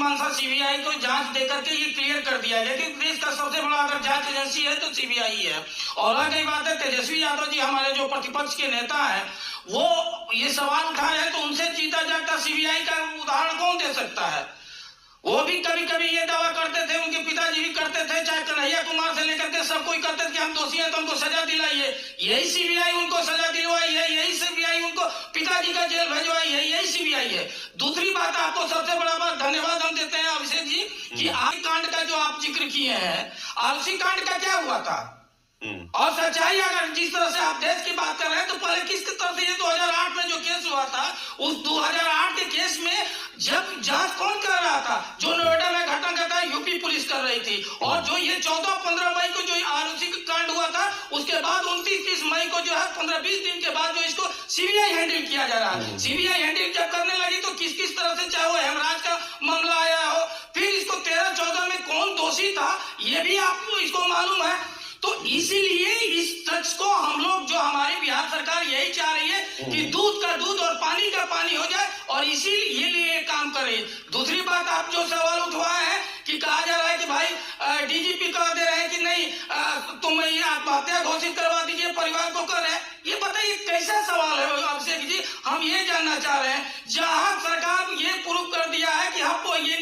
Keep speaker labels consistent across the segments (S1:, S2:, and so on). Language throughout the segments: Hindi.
S1: मनसा सीबीआई को जांच देकर के ये क्लियर कर दिया गया कि देश का सबसे बड़ा अगर जांच एजेंसी है तो सीबीआई है। और अगली बात है, तेजस्वी यादव जी हमारे जो प्रतिपक्ष के नेता है वो ये सवाल उठाए हैं, तो उनसे जीता जागता सीबीआई का उदाहरण कौन दे सकता है। वो भी कभी कभी ये दावा करते थे, उनके पिताजी भी करते थे, चाहे कन्हैया कुमार से लेकर के सब कोई करते थे कि हम दोषी हैं तो हमको सजा दिलाइए। यही सीबीआई उनको सजा दिलवाई है, यही सीबीआई उनको पिताजी का जेल भिजवाई है, यही सीबीआई है। दूसरी बात, आपको सबसे बड़ा बात धन्यवाद हम देते हैं अभिषेक जी कि आलसी कांड का जो आप जिक्र किए हैं, आलसी कांड का क्या हुआ था और सच्चाई अगर जिस तरह से आप देश की बात कर रहे हैं तो पहले किस तरह से ये 2008 में जो केस हुआ था, उस 2008 के केस में जब जांच कौन कर रहा था, जो नोएडा में घटना घटा यूपी पुलिस कर रही थी। और जो ये 14-15 मई को जो आरओसी कांड हुआ था, उसके बाद 29-30 मई को जो है 15-20 दिन के बाद जो इसको सीबीआई हैंडल किया जा रहा है। सीबीआई हैंडल जब करने लगी तो किस किस तरह से, चाहे वो हेमराज का मामला आया हो, फिर इसको 13-14 में कौन दोषी था ये भी आपको इसको मालूम है। तो इसीलिए इस ड्रग्स को हम लोग, जो हमारी बिहार सरकार यही चाह रही है कि दूध का दूध और पानी का पानी हो जाए, और इसीलिए ये काम करे। दूसरी बात, आप जो सवाल उठवाए हैं कि कहा जा रहा है कि भाई डीजीपी कह दे रहे हैं कि नहीं तुम ये आत्महत्या घोषित करवा दीजिए, परिवार को कर रहे हैं, ये बताइए कैसा सवाल है अभिषेक जी। हम ये जानना चाह रहे हैं, जहां सरकार ये प्रूव कर दिया है कि हमको ये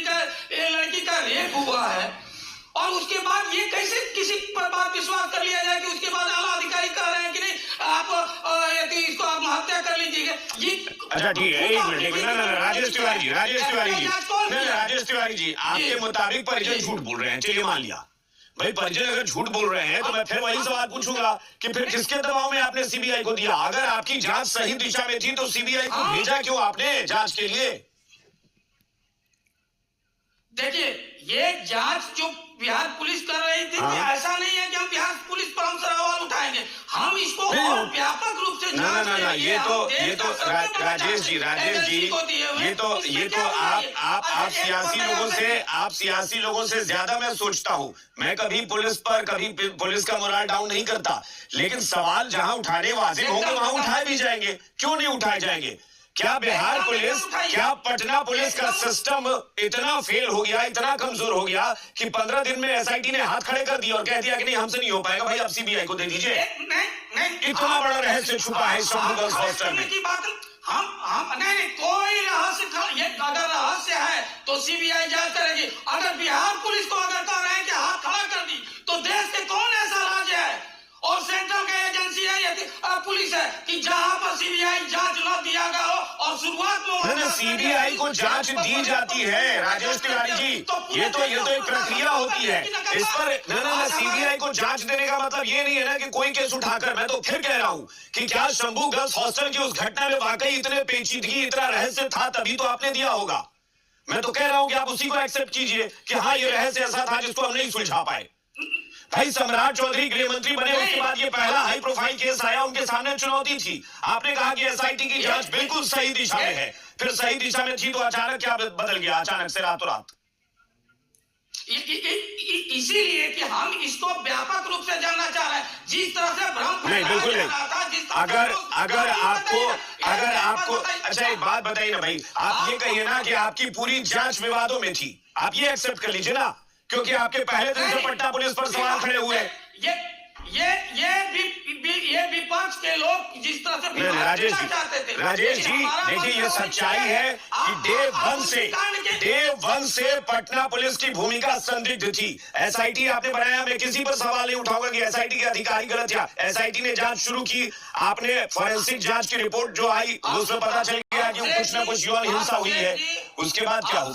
S1: लड़की का रेप हुआ है, और उसके बाद ये कैसे किसी पर बात विश्वास कर लिया जाए कि उसके बाद आला अधिकारी कह रहे हैं कि नहीं आप इसको आत्महत्या कर लीजिएगा। ये
S2: अच्छा ठीक है, एक मिनट राजेश तिवारी जी, राजेश तिवारी जी, आपके मुताबिक परिजन झूठ बोल रहे हैं, चलिए मान लिया भाई परिजन अगर झूठ बोल रहे हैं तो मैं फिर वही सवाल पूछूंगा कि फिर किसके दबाव में आपने सीबीआई को दिया? अगर आपकी जांच सही दिशा में थी तो सीबीआई को भेजा क्यों आपने जांच के लिए?
S1: देखिए, ये जांच जो बिहार पुलिस कर रही थी, ऐसा नहीं है कि हम बिहार पुलिस पर हम सवाल उठाएंगे, हम इसको और व्यापक रूप से
S2: ना ये तो राजेश जी ये तो आप सियासी लोगों से ज्यादा मैं सोचता हूँ। मैं कभी पुलिस का मोराल डाउन नहीं करता, लेकिन सवाल जहाँ उठाने वाजिब होंगे वहाँ उठाए भी जाएंगे, क्यों नहीं उठाए जाएंगे? क्या बिहार पुलिस, क्या पटना पुलिस का सिस्टम इतना फेल हो गया, इतना कमजोर हो गया कि 15 दिन में एसआईटी ने हाथ खड़े कर दिया और कह दिया कि नहीं हमसे नहीं हो पाएगा भाई, अब सीबीआई को दे दीजिए? इतना बड़ा रहस्य छुपा है शंभू गर्ल्स हॉस्टल में।
S1: हम नहीं, कोई रहस्य, ये अगर रहस्य है तो सीबीआई जांच करेगी। अगर बिहार पुलिस को अगर कह रहे हैं कि हाथ खड़ा कर दी, तो देश के कौन ऐसा राज्य है और सेंट्रल का एजेंसी है या पुलिस है कि जहां पर सीबीआई जांच न दिया गया हो? और शुरुआत में
S2: सीबीआई को जांच दी जाती है राजेश तिवारी जी, ये तो एक प्रक्रिया होती है। इस पर सीबीआई को जांच देने का मतलब ये नहीं है ना कि कोई केस उठाकर, मैं तो फिर कह रहा हूँ कि क्या शंभू गर्ल्स हॉस्टल की उस घटना में वाकई इतने पेचीदगी, इतना रहस्य था, तभी तो आपने दिया होगा। मैं तो कह रहा हूँ कि आप उसी को एक्सेप्ट कीजिए कि हाँ ये रहस्य ऐसा था जिसको हम नहीं सुलझा पाए। भाई सम्राट चौधरी गृह मंत्री बने, उसके बाद ये पहला हाई प्रोफाइल केस आया, उनके सामने चुनौती थी। आपने कहा कि एसआईटी की जांच बिल्कुल सही दिशा में है, फिर सही दिशा में थी तो अचानक क्या बदल गया, अचानक से रातों रात?
S1: इसीलिए कि हम इसको व्यापक रूप से जानना चाह रहे हैं, जिस तरह से भ्रम
S2: नहीं, बिल्कुल नहीं। अगर आपको अच्छा एक बात बताइए ना भाई, आप ये कहिए ना कि आपकी पूरी जांच विवादों में थी, आप ये एक्सेप्ट कर लीजिए ना, क्योंकि आपके पहले दिन से पटना पुलिस पर सवाल खड़े हुए।
S1: ये विपक्ष के लोग जिस तरह से
S2: राजेश जी देखिए, ये सच्चाई है कि डे वन से पटना पुलिस की भूमिका संदिग्ध थी। एसआईटी आपने बनाया, मैं किसी पर सवाल नहीं उठाऊंगा कि एसआईटी के अधिकारी गलत या एसआईटी ने जांच शुरू की, आपने फॉरेंसिक जांच की रिपोर्ट जो आई उसमें पता चल गया कि कुछ ना कुछ यौन हिंसा हुई है। उसके बाद क्या हुआ?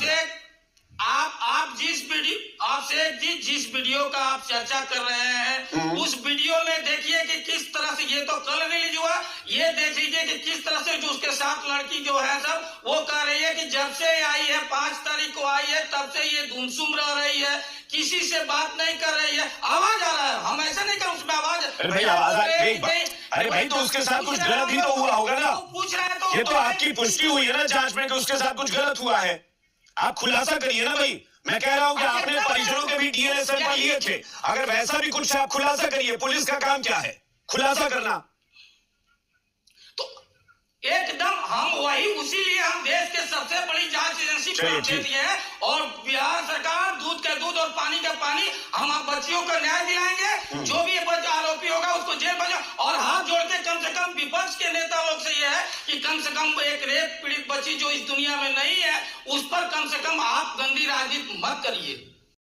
S1: आप जिस वीडियो का आप चर्चा कर रहे हैं, उस वीडियो में देखिए कि किस तरह से, ये तो कल रिलीज हुआ, ये देख लीजिए कि किस तरह से जो उसके साथ लड़की जो है सब वो कह रही है कि जब से आई है 5 तारीख को आई है तब से ये गुमसुम रह रही है, किसी से बात नहीं कर रही है। आवाज आ रहा है, हम ऐसा नहीं कर उसमें आवाज,
S2: अरे भाई तो उसके साथ कुछ गलत भी तो हुआ होगा ना?
S1: पूछ रहे हैं तो
S2: ये तो आपकी पुष्टि हुई है ना जांच में कि उसके साथ कुछ गलत हुआ है, आप खुलासा करिए ना भाई। मैं कह रहा हूं कि आपने परिजनों के भी डीएनए सैंपल लिए थे, अगर वैसा भी कुछ आप खुलासा करिए। पुलिस का काम क्या है? खुलासा करना।
S1: तो एकदम हम वही, उसीलिए हम देश के सबसे बड़ी जांच एजेंसी है और बच्चियों का न्याय दिलाएंगे, जो भी आरोपी होगा उसको जेल भेजो। और हाथ जोड़ के कम से कम विपक्ष के नेता लोग से ये है कि कम से कम एक रेप पीड़ित बच्ची जो इस दुनिया में नहीं है, उस पर कम से कम आप गंदी राजनीति मत करिए।